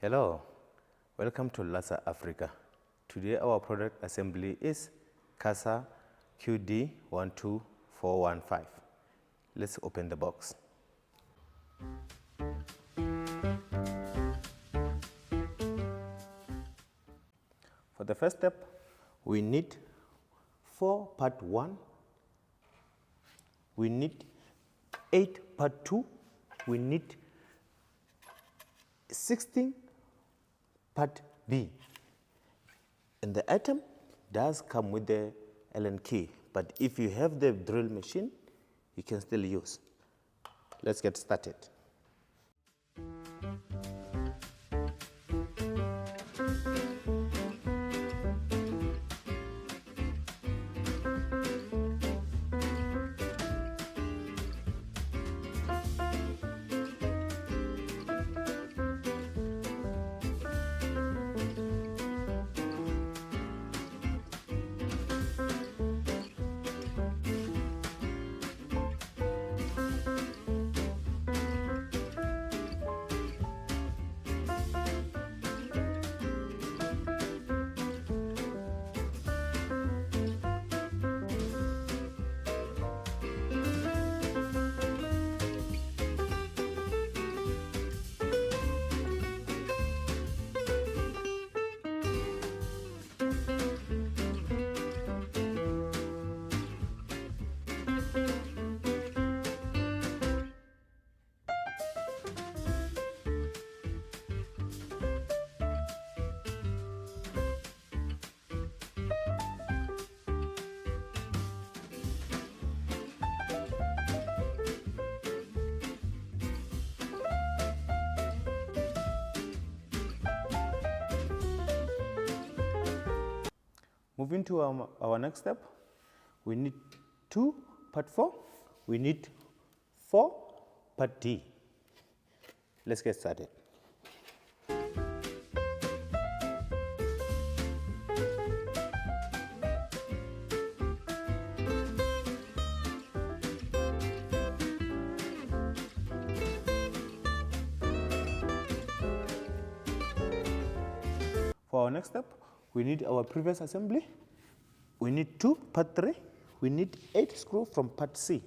Hello, welcome to lasa.africa. Today our product assembly is CASA QD12415. Let's open the box. For the first step, we need 4 part 1, we need 8 part 2, we need 16 part B. And the item does come with the Allen key, but if you have the drill machine, you can still use. Let's get started. Moving to our next step, we need 2 part 4, we need 4 part D. Let's get started. For our next step, we need our previous assembly, we need 2 part 3, we need 8 screws from part C.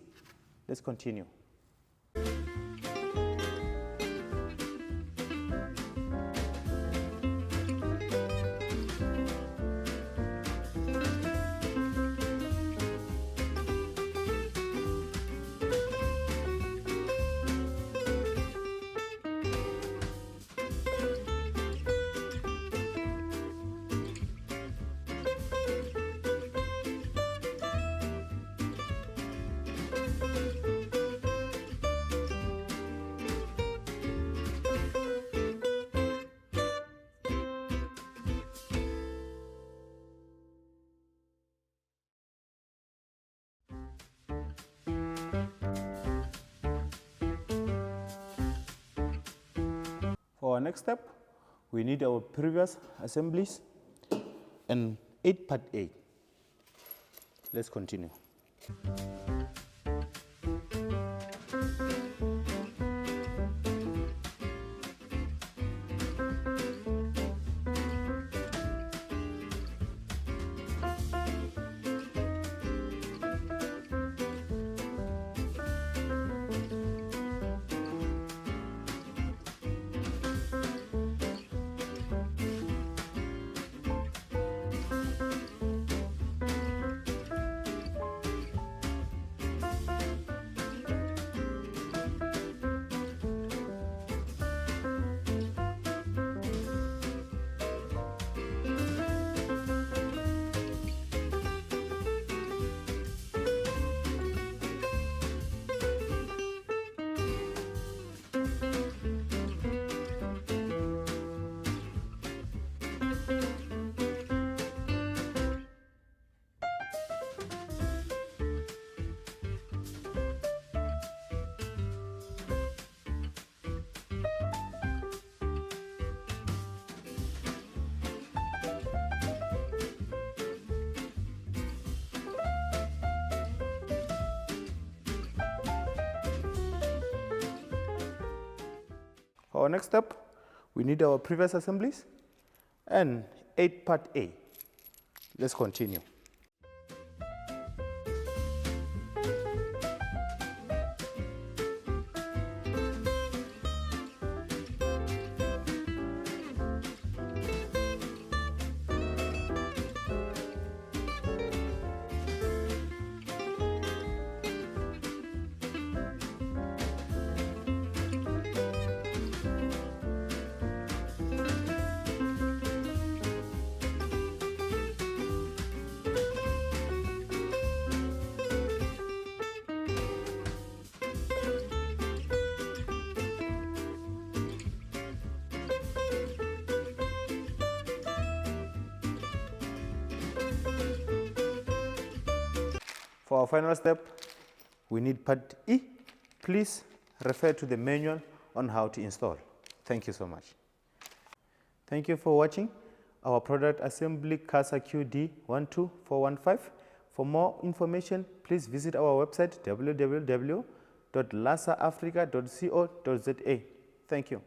Let's continue. For our next step, we need our previous assemblies and 8 part A. Let's continue. For our next step, We need our previous assemblies and 8 part A. Let's continue. For our final step, we need part E. Please refer to the manual on how to install. Thank you so much. Thank you for watching our product assembly CASA QD12415. For more information, please visit our website www.lasa.africa.co.za. Thank you.